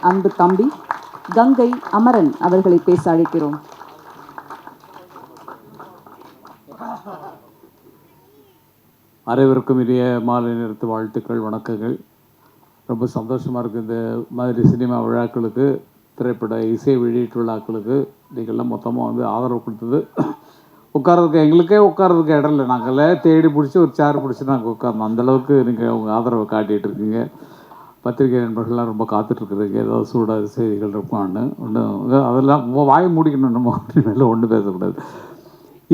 அன்பு தம்பி கங்கை அமரன் அவர்களை பேச அழைக்கிறோம். அனைவருக்கும் இனிய மாலை நேரத்து வாழ்த்துக்கள், வணக்கங்கள். ரொம்ப சந்தோஷமாக இருக்குது. இந்த மாதிரி சினிமா விழாக்களுக்கு, திரைப்பட இசை வெளியீட்டு விழாக்களுக்கு நீங்கள்லாம் மொத்தமாக வந்து ஆதரவு கொடுத்தது. உட்காரதுக்கு எங்களுக்கே உட்காரதுக்கு இடம் இல்லை. நாங்களே தேடி பிடிச்சி ஒரு சேர் பிடிச்சி நாங்கள் உட்கார்ந்தோம். அந்தளவுக்கு நீங்கள் உங்கள் ஆதரவை காட்டிகிட்டு இருக்கீங்க. பத்திரிகை நண்பர்கள்லாம் ரொம்ப காத்துட்ருக்குறீங்க. ஏதாவது சூடாக செய்திகள் இருப்பான்னு ஒன்று அதெல்லாம் வாயை மூடிக்கணும். நம்ம மேலே ஒன்றும் பேசக்கூடாது.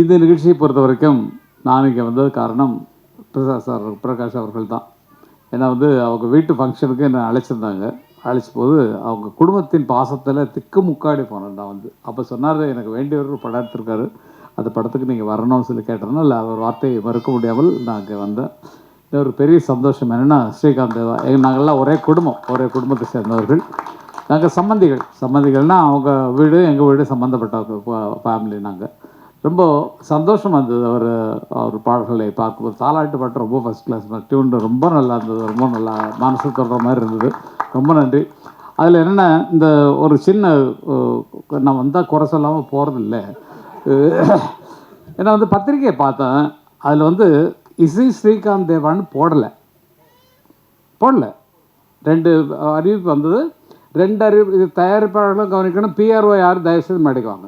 இந்த நிகழ்ச்சியை பொறுத்த வரைக்கும் நான் இங்கே வந்தது காரணம் பிரகாஷ் அவர்கள் தான். ஏன்னா வந்து அவங்க வீட்டு ஃபங்க்ஷனுக்கு என்னை அழைச்சிருந்தாங்க. அழைச்ச போது அவங்க குடும்பத்தின் பாசத்தில் திக்கு முக்காடி போனேன் நான் வந்து. அப்போ சொன்னார், எனக்கு வேண்டியவர் ஒரு படம் எடுத்திருக்காரு, அந்த படத்துக்கு நீங்கள் வரணும்னு சொல்லி கேட்டேன்னா இல்லை, அவர் வார்த்தையை மறுக்க முடியாமல் நான் இங்கே வந்தேன். ஒரு பெரிய சந்தோஷம் என்னென்னா, ஸ்ரீகாந்த் தேவா நாங்கள்லாம் ஒரே குடும்பத்தை சேர்ந்தவர்கள். நாங்கள் சம்மந்திகள்னால் அவங்க வீடு எங்கள் வீடு சம்மந்தப்பட்ட ஃபேமிலி. நாங்கள் ரொம்ப சந்தோஷமாக இருந்தது அவர் பாடல்களை பார்க்கும்போது. தாலாட்டு பாட்டு ரொம்ப ஃபஸ்ட் கிளாஸ், டியூன் ரொம்ப நல்லா இருந்தது, ரொம்ப நல்லா மனசு தொடுற மாதிரி இருந்தது. ரொம்ப நன்றி. அதில் என்னென்ன, இந்த ஒரு சின்ன நான் வந்தால் குறை சொல்லாமல் போகிறதில்லை. ஏன்னா வந்து பத்திரிக்கையை பார்த்தேன், அதில் வந்து இசை ஸ்ரீகாந்த் தேவான்னு போடலை. 2 அறிவிப்பு வந்தது. 2 அறிவிப்பு. இது தயாரிப்பாளர்களும் கவனிக்கணும். பிஆர்ஓ யார் தயவுசெய்து மாட்டிக்குவாங்க.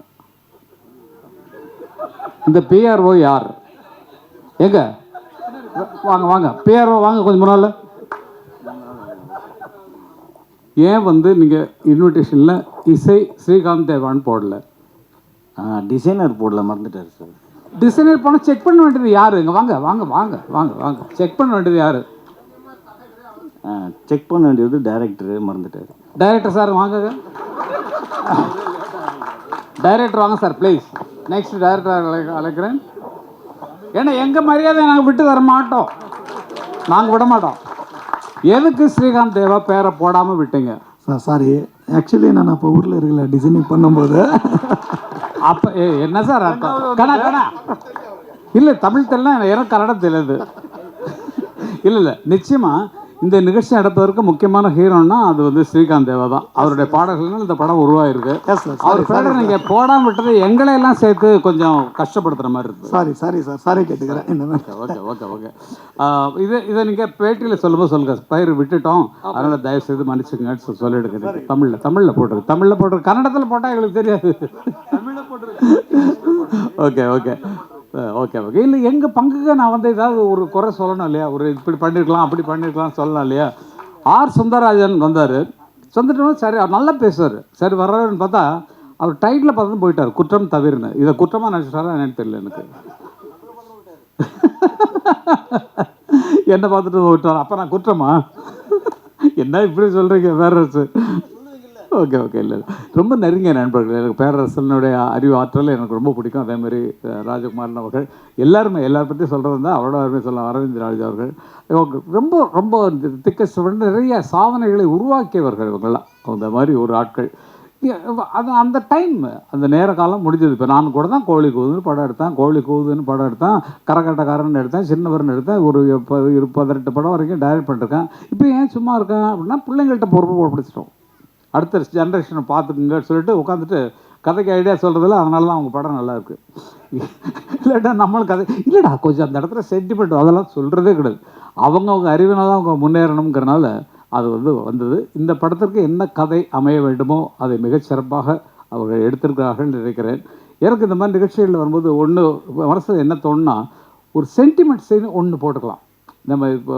இந்த பிஆர்ஓ யார்? எங்க வாங்க பிஆர்ஓ வாங்க கொஞ்சம் முன்னால். ஏன் வந்து நீங்கள் இன்விடேஷனில் இசை ஸ்ரீகாந்த் தேவான்னு போடல? டிசைனர் போடல, மறந்துட்டார் சார். டிசைனர் போனால் செக் பண்ண வேண்டியது யார்? இங்கே வாங்க வாங்க வாங்க வாங்க வாங்க செக் பண்ண வேண்டியது யார்? செக் பண்ண வேண்டியது டைரக்டரு, மறந்துட்டார். டைரக்டர் சார் வாங்க. டைரக்டர் வாங்க சார் ப்ளீஸ். நெக்ஸ்ட் டைரக்டர் அழைக்கிறேன். ஏன்னா எங்கள் மரியாதை நாங்கள் விட்டு தர மாட்டோம். நாங்கள் விட மாட்டோம். எதுக்கு ஸ்ரீகாந்த் தேவா பேரை போடாமல் விட்டீங்க? சாரி, ஆக்சுவலி நான் அப்போ ஊரில் இருக்கல, டிசைனிங் பண்ணும்போது. அப்போ என்ன சார் அர்த்தம்? கணா இல்லை, தமிழ் தெரியல, எனக்கு கன்னடம் தெரியாது. இல்லை நிச்சயமாக இந்த நிகழ்ச்சி நடப்பதற்கு முக்கியமான ஹீரோன்னா அது வந்து ஸ்ரீகாந்த் தேவா தான். அவருடைய பாடல்கள்னால் இந்த படம் உருவாயிருக்கு. அவர் பேரை நீங்கள் போடாமல் விட்டது எங்களையெல்லாம் சேர்த்து கொஞ்சம் கஷ்டப்படுத்துகிற மாதிரி இருக்குது. சாரி கேட்டுக்கிறேன். ஓகே. இதை நீங்கள் பேட்டியில் சொல்லும்போது சொல்லுங்கள், பயிர் விட்டுட்டோம், அதனால் தயவுசெய்து மன்னிச்சுங்கன்னு சொல்லிடுங்க. தமிழில் போட்டுருக்கு. கன்னடத்தில் போட்டால் எங்களுக்கு தெரியாது. தமிழில் போட்டுருக்கு. ஓகே. இல்லை, எங்கள் பங்குக்கு நான் வந்து ஏதாவது ஒரு குறை சொல்லணும் இல்லையா? ஒரு இப்படி பண்ணியிருக்கலாம், அப்படி பண்ணியிருக்கலாம் சொல்லலாம் இல்லையா? ஆர் சுந்தரராஜன் வந்தார். சரி, அவர் நல்லா பேசுவார். சரி வர்றாருன்னு பார்த்தா அவர் டைட்டில் பார்த்து போயிட்டார், குற்றம் தவிர்னு. இதை குற்றமாக நினச்சிட்டாரா என்னன்னு தெரியல எனக்கு. என்ன பார்த்துட்டு போயிட்டார். அப்போ நான் குற்றமா? என்ன இப்படி சொல்கிறீங்க பேரரசு? ஓகே. இல்லை, ரொம்ப நெருங்கிய நண்பர்கள். எனக்கு பேரரசனுடைய அறிவு ஆற்றல் எனக்கு ரொம்ப பிடிக்கும். அதேமாதிரி ராஜகுமாரன் அவர்கள், எல்லார் பற்றியும் சொல்கிறது தான் அவரோட அருமை சொல்லலாம். அரவிந்த் ராஜ் அவர்கள் ரொம்ப திக்கஸ்ட் நிறைய சாதனைகளை உருவாக்கியவர்கள் இவங்கெல்லாம். அந்த மாதிரி ஒரு ஆட்கள். அந்த டைம், அந்த நேர காலம் முடிஞ்சது. இப்போ நான் கூட தான் கோழி கூதுன்னு படம் எடுத்தேன், கரகாட்டக்காரன் எடுத்தேன், சின்னவர்னு எடுத்தேன். ஒரு 18 படம் வரைக்கும் டைரக்ட் பண்ணிருக்கேன். இப்போ ஏன் சும்மா இருக்கேன் அப்படின்னா, பிள்ளைங்கள்ட்ட பொறுப்பு பிடிச்சிட்டோம். அடுத்த ஜென்ரேஷனை பார்த்துக்குங்கன்னு சொல்லிட்டு உட்காந்துட்டு கதைக்கு ஐடியா சொல்கிறதில்ல. அதனால தான் அவங்க படம் நல்லா இருக்குது. இல்லைடா நம்மளுக்கு கதை இல்லைடா, கொஞ்சம் அந்த இடத்துல சென்டிமெண்ட் அதெல்லாம் சொல்கிறதே கிடையாது. அவங்க அறிவினால் தான் அவங்க முன்னேறணுங்கிறனால அது வந்தது. இந்த படத்திற்கு என்ன கதை அமைய வேண்டுமோ அதை மிகச்சிறப்பாக அவர்கள் எடுத்திருக்கிறார்கள் நினைக்கிறேன். எனக்கு இந்த மாதிரி நிகழ்ச்சிகளில் வரும்போது ஒன்று மனசில் என்ன தோணுன்னா, ஒரு சென்டிமெண்ட் சீன் ஒன்று போட்டுக்கலாம். நம்ம இப்போ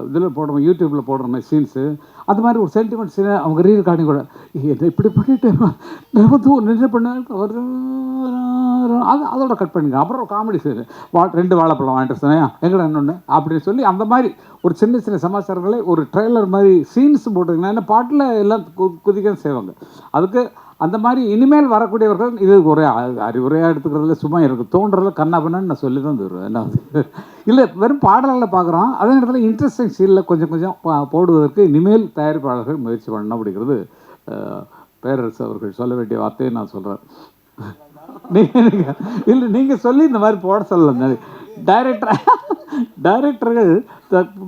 இதில் போடுறோம், யூடியூப்பில் போடுற மாதிரி சீன்ஸு, அது மாதிரி ஒரு சென்டிமெண்ட் சீனை அவங்க ரீரெக்கார்டிங் கூட என்ன இப்படி பண்ணிட்டு நின்று பண்ண அதோட கட் பண்ணிங்க. அப்புறம் காமெடி சீன் 2 வாழைப்பழம் வாங்கிட்டு சொன்னேன் எங்கடா இன்னொன்று அப்படின்னு சொல்லி அந்த மாதிரி ஒரு சின்ன சமாச்சாரங்களை ஒரு ட்ரெய்லர் மாதிரி சீன்ஸ் போட்டுங்கன்னா, என்ன பாட்டில் எல்லாம் குதிக்க செய்வாங்க. அதுக்கு அந்த மாதிரி இனிமேல் வரக்கூடியவர்கள் இது ஒரு அறிவுரையாக எடுத்துக்கிறதுல சும்மா எனக்கு தோன்றதில் கண்ணாபண்ணு நான் சொல்லி தான் தருவேன். என்ன இல்லை, வெறும் பாடல்களில் பார்க்குறோம், அதே நேரத்தில் இன்ட்ரெஸ்டிங் சீனில் கொஞ்சம் போடுவதற்கு இனிமேல் தயாரிப்பாளர்கள் முயற்சி பண்ணணும் அப்படிங்கிறது பேரரசு அவர்கள் சொல்ல வேண்டிய வார்த்தையை நான் சொல்கிறேன். நீங்கள் சொல்லி இந்த மாதிரி போட சொல்லலாம். டைரக்டர் டைரக்டர்கள்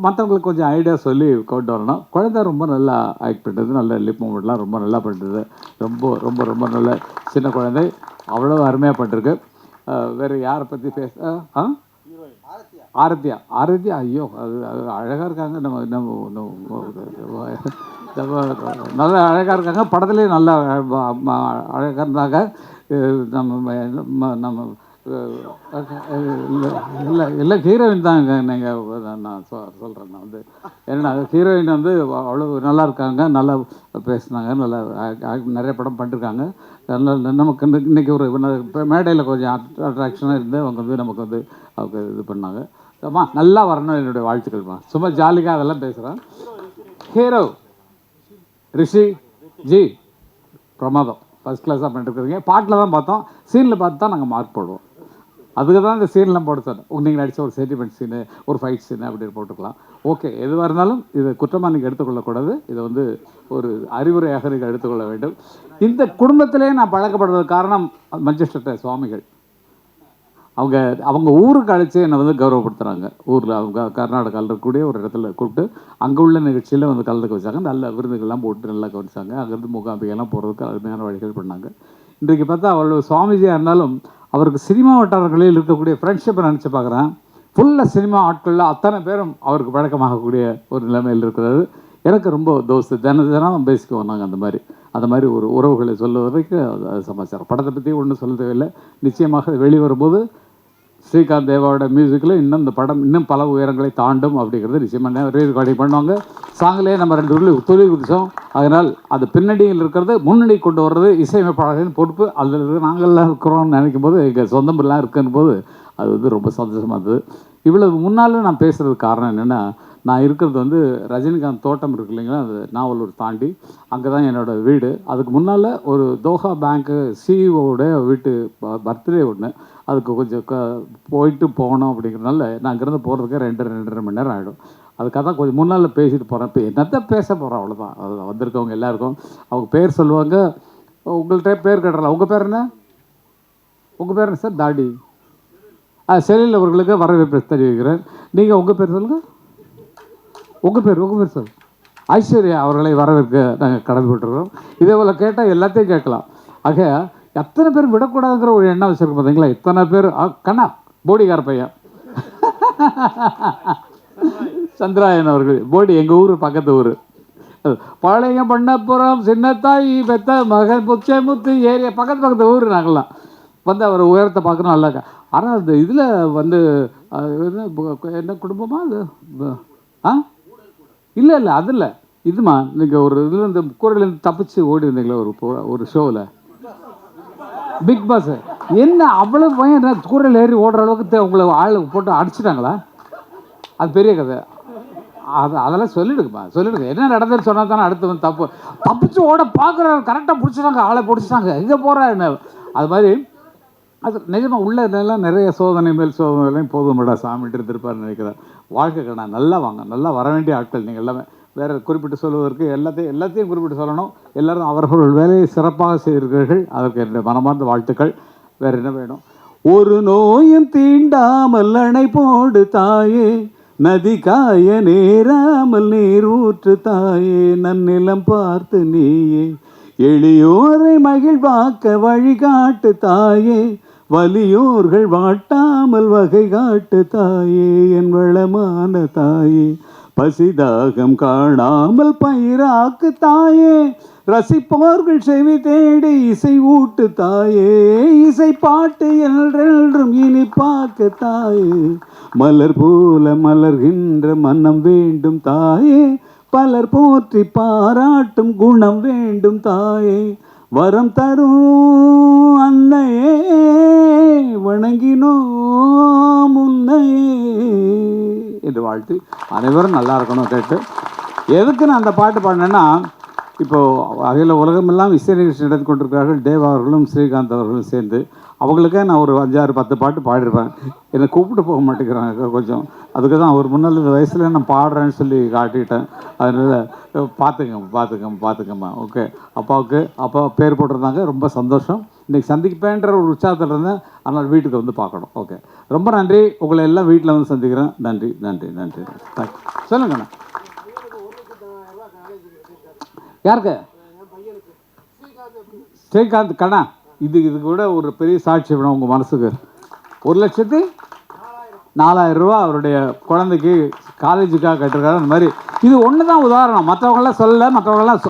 மற்றவங்களுக்கு கொஞ்சம் ஐடியா சொல்லி கொண்டு வரணும். குழந்தை ரொம்ப நல்லா ஆக்ட் பண்ணுறது, நல்ல லிப் மூமெண்ட்லாம் ரொம்ப நல்லா பண்ணுறது, ரொம்ப ரொம்ப ரொம்ப நல்ல சின்ன குழந்தை, அவ்வளோ அருமையாக பண்ணிருக்கு. வேறு யாரை பற்றி ஆரத்தியா ஐயோ அது அழகாக இருக்காங்க. நல்லா அழகாக இருக்காங்க, படத்துலேயும் நல்லா அழகாக இருந்தாங்க. நம்ம இல்லை ஹீரோயின் தாங்க. நீங்கள் நான் சொல்கிறேன், நான் வந்து ஏன்னா ஹீரோயின் வந்து அவ்வளோ நல்லா இருக்காங்க, நல்லா பேசுனாங்க, நல்லா நிறைய படம் பண்ணிருக்காங்க. நல்லா நமக்கு இன்றைக்கி ஒரு மேடையில் கொஞ்சம் அட்ராக்ஷனாக இருந்து அவங்க வந்து நமக்கு வந்து அவங்க இது பண்ணாங்க. அம்மா நல்லா வரணும், என்னுடைய வாழ்த்துக்கள்மா. சும்மா ஜாலிக்காக அதெல்லாம் பேசுகிறேன். ஹீரோ ரிஷி ஜி பிரமாதம், ஃபஸ்ட் கிளாஸாக பண்ணிட்டுருக்குறீங்க. பாட்டில் தான் பார்த்தோம், சீனில் பார்த்து தான் நாங்கள் மார்க் போடுவோம். அதுக்கு தான் இந்த சீன்லாம் போட சொன்னேன். நீங்கள் நடித்த ஒரு சென்டிமெண்ட் சீனு, ஒரு ஃபைட் சீனு அப்படின்னு போட்டுக்கலாம். ஓகே, எதுவாக இருந்தாலும் இது குற்றமாக நீங்கள் எடுத்துக்கொள்ளக்கூடாது. இதை வந்து ஒரு அறிவுரையாக நீங்கள் எடுத்துக்கொள்ள வேண்டும். இந்த குடும்பத்திலே நான் பழக்கப்படுறதுக்கு காரணம் மஞ்சள் சுவாமிகள். அவங்க ஊருக்கு அழைச்சி என்னை வந்து கௌரவப்படுத்துகிறாங்க. ஊரில் அவங்க கர்நாடகாவில் இருக்கக்கூடிய ஒரு இடத்துல கூப்பிட்டு அங்கே உள்ள நிகழ்ச்சியில் வந்து கலந்துக்க வச்சாங்க. நல்ல விருதுகள்லாம் போட்டு நல்லா கவனிச்சாங்க. அங்கேருந்து மூகாம்பிகைலாம் போகிறதுக்கு அருமையான வழிகள் பண்ணாங்க. இன்றைக்கு பார்த்தா அவ்வளோ சுவாமிஜியாக இருந்தாலும் அவருக்கு சினிமா வட்டாரங்களில் இருக்கக்கூடிய ஃப்ரெண்ட்ஷிப்பை நினச்சி பார்க்குறேன். ஃபுல்லாக சினிமா ஆட்களில் அத்தனை பேரும் அவருக்கு பழக்கமாகக்கூடிய ஒரு நிலைமையில் இருக்கிறது. எனக்கு ரொம்ப தோஸ்து, தினம் பேசிக்குவோம் நாங்கள். அந்த மாதிரி ஒரு உறவுகளை சொல்லுவதற்கு அது சமாச்சாரம். படத்தை பற்றி ஒன்றும் சொல்ல தேவையில்லை. நிச்சயமாக வெளிவரும்போது ஸ்ரீகாந்த் தேவாவோட மியூசிக்கில் இன்னும் இந்த படம் இன்னும் பல உயரங்களை தாண்டும் அப்படிங்கிறது நிச்சயமாக ரீ ரெக்கார்டிங் பண்ணுவாங்க. சாங்கிலே நம்ம 2 துளி குதிச்சோம். அதனால் அது பின்னணியில் இருக்கிறது முன்னணி கொண்டு வர்றது இசையமைப்பாளர்களின் பொறுப்பு. அதில் நாங்கள்லாம் இருக்கிறோம்னு நினைக்கும் போது, எங்கள் சொந்தமெல்லாம் இருக்குன்னு போது அது வந்து ரொம்ப சந்தோஷமாக இருந்தது. இவ்வளவு முன்னாலும் நான் பேசுகிறதுக்கு காரணம் என்னென்னா, நான் இருக்கிறது வந்து ரஜினிகாந்த் தோட்டம் இருக்கு இல்லைங்களா, அது நாவலூர் தாண்டி அங்கே தான் என்னோடய வீடு. அதுக்கு முன்னால் ஒரு தோஹா பேங்க்கு சிஇஓட வீட்டு பர்த்டே ஒன்று, அதுக்கு கொஞ்சம் போயிட்டு போகணும் அப்படிங்கிறதுனால நான் அங்கேருந்து போகிறதுக்கு 2.5 மணி நேரம் ஆகிடும். அதுக்காக தான் கொஞ்சம் முன்னால் பேசிட்டு போகிறேன். இப்போ என்னத்தை பேச போகிறோம், அவ்வளோதான். அது வந்திருக்கவங்க எல்லாருக்கும் அவங்க பேர் சொல்லுவாங்க. உங்கள்கிட்ட பேர் கேட்டுறலாம். உங்கள் பேர் என்ன? உங்கள் பேர் என்ன சார்? தாடி. செலில் அவர்களுக்கு வரவேற்பு தெரிவிக்கிறேன். நீங்கள் உங்கள் பேர் சொல்லுங்கள். உங்கள் பேர் சார்? ஐஸ்வர்யா அவர்களை வரவேற்க நாங்கள் கடமைப்பட்டுருக்கோம். இதே போல் கேட்டால் எல்லாத்தையும் கேட்கலாம். ஆக எத்தனை பேர் விடக்கூடாதுங்கிற ஒரு எண்ணம் வச்சுருக்கு பார்த்தீங்களா? இத்தனை பேர். கண்ணா போடிக்கார பையன் சந்திராயன் அவர்கள், போடி எங்கள் ஊர் பக்கத்து ஊர். பாளையம் பண்ணப்புறம் சின்னத்தாய் பெத்த மகன் புச்சமுத்து ஏரியா பக்கத்து ஊர். நாங்கள்லாம் வந்து அவர் உயரத்தை பார்க்கணும் நல்லா. ஆனால் அந்த இதில் வந்து என்ன குடும்பமா அது? இல்லை அதில் இதுமா நீங்கள் ஒரு இதில் இந்த கூரையிலேருந்து தப்பிச்சு ஓடி இருந்தீங்களா ஒரு ஷோவில், பிக் பாஸ். என்ன அவ்வளோ பையன் கூரையில் ஏறி ஓடுற அளவுக்கு உங்களை ஆள் போட்டு அடிச்சிட்டாங்களா? அது பெரிய கதை. அதெல்லாம் சொல்லிடுங்க. என்ன நடந்ததுன்னு சொன்னால் தானே அடுத்து வந்து தப்பிச்சு ஓட பார்க்குறாரு. கரெக்டாக பிடிச்சிட்டாங்க, ஆளை பிடிச்சிட்டாங்க. எங்கே போகிறா என்ன? அது மாதிரி அது நிஜமாக உள்ள இதெல்லாம் நிறைய சோதனை மேல் சோதனைகளையும் போதும்டா சாமிட்டு இருந்திருப்பார்னு நினைக்கிறேன். வாழ்க்கை நான் நல்லா நல்லா வர வேண்டிய ஆட்கள் நீங்கள் எல்லாமே. வேறு குறிப்பிட்டு சொல்வதற்கு எல்லாத்தையும் குறிப்பிட்டு சொல்லணும். எல்லோரும் அவர்கள் வேலையை சிறப்பாக செய்திருக்கிறீர்கள். அதற்கு என்னுடைய மனமார்ந்த வாழ்த்துக்கள். வேறு என்ன வேணும்? ஒரு நோயும் தீண்டாமல் அணை போடு தாயே, நதி காய நேராமல் நீர் ஊற்று தாயே, நன்னிலம் பார்த்து நீயே எளியோரை மகிழ்வாக்க வழிகாட்டு தாயே, வலியோர்கள் வாட்டாமல் வகை காட்டு தாயே, என் வளமான தாயே, பசிதாகம் காணாமல் பயிராக்கு தாயே, ரசிப்பவர்கள் செவி தேடி இசை ஊட்டு தாயே, இசை பாட்டு என்றென்றும் இனிப்பாக்கு தாயே, மலர் போல மலர்கின்ற மனம் வேண்டும் தாயே, பலர் போற்றி பாராட்டும் குணம் வேண்டும் தாயே, வரம் தரும் அன்னையே வணங்கினோம் உன்னையே என்று வாழ்த்து அனைவரும் நல்லா இருக்கணும் கேட்டு. எதுக்கு நான் அந்த பாட்டு பாடினேன்னா, இப்போது அகில உலகமெல்லாம் இசை நிகழ்ச்சி நடத்தி கொண்டிருக்கிறார்கள். தேவா அவர்களும் ஸ்ரீகாந்த் அவர்களும் சேர்ந்து. அவங்களுக்கே நான் ஒரு 5, 6, 10 பாட்டு பாடிருப்பேன். என்னை கூப்பிட்டு போக மாட்டேங்கிறாங்க கொஞ்சம். அதுக்கு தான் அவர் முன்னால் இந்த வயசில் நான் பாடுறேன்னு சொல்லி காட்டிட்டேன். அதனால் பார்த்துக்கம்மா. ஓகே, அப்பாவுக்கு அப்பா பேர் போட்டிருந்தாங்க. ரொம்ப சந்தோஷம். இன்றைக்கி சந்திப்பேன்ற ஒரு உற்சாகத்தில் இருந்தேன். அதனால் வீட்டுக்கு வந்து பார்க்கணும். ஓகே, ரொம்ப நன்றி. உங்களை எல்லாம் வீட்டில் வந்து சந்திக்கிறேன். நன்றி. சொல்லுங்கண்ணா. யாருக்கு? ஸ்ரீகாந்த் கண்ணா, இது கூட ஒரு பெரிய சாட்சி வேணும் உங்கள் மனசுக்கு. 1,04,000 ரூபா அவருடைய குழந்தைக்கு காலேஜுக்காக கட்டிருக்காரு. அந்த மாதிரி இது ஒன்று தான் உதாரணம். மற்றவங்களாம் சொல்லலை. மற்றவங்களாம்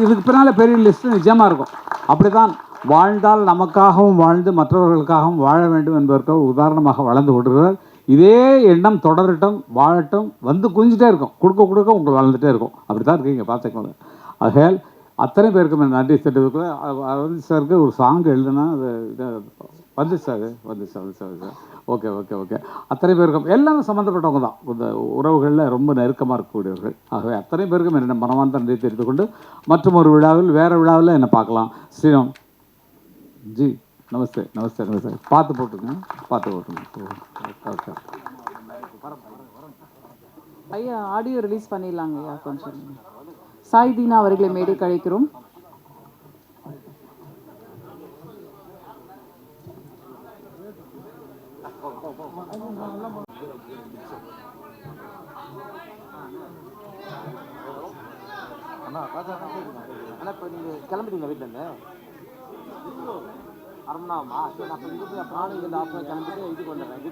இதுக்கு பின்னால் பெரிய லிஸ்ட்டு நிச்சயமாக இருக்கும். அப்படி தான் வாழ்ந்தால் நமக்காகவும் வாழ்ந்து மற்றவர்களுக்காகவும் வாழ வேண்டும் என்பதற்கு உதாரணமாக வளர்ந்து கொண்டிருக்கிறார். இதே எண்ணம் தொடரட்டும், வாழட்டும், வந்து குஞ்சிட்டே இருக்கும். கொடுக்க உங்களுக்கு வளர்ந்துட்டே இருக்கும். அப்படி தான் இருக்கீங்க, பார்த்துக்கோங்க. ஆகையால் அத்தனை பேருக்கு நன்றி தெரிவித்துக்குள்ள அரவிந்த் சாருக்கு ஒரு சாங் எழுதுனா அது வந்துச்சு சார். ஓகே. அத்தனை பேருக்கும் எல்லாமே சம்மந்தப்பட்டவங்க தான். இந்த உறவுகளில் ரொம்ப நெருக்கமாக இருக்கக்கூடியவர்கள். ஆகவே அத்தனை பேருக்கும் என்னென்ன மனமார்ந்த நன்றி தெரிந்து கொண்டு மற்றும் ஒரு விழாவில் வேறு விழாவில் என்னை பார்க்கலாம். ஸ்ரீராம் ஜி நமஸ்தே. பார்த்து போட்டுங்க. ஓகே. ஐயா ஆடியோ ரிலீஸ் பண்ணிடலாங்க ஐயா. கொஞ்சம் சாய் தீனா அவர்களை மேடைக்கு அழைக்கிறோம். கிளம்பிட்டீங்க வீட்டிலேருந்து? அரமணாமா? சரி, அப்போ இங்கே கிளம்பிட்டு இதுக்கு வந்துடுறேன்.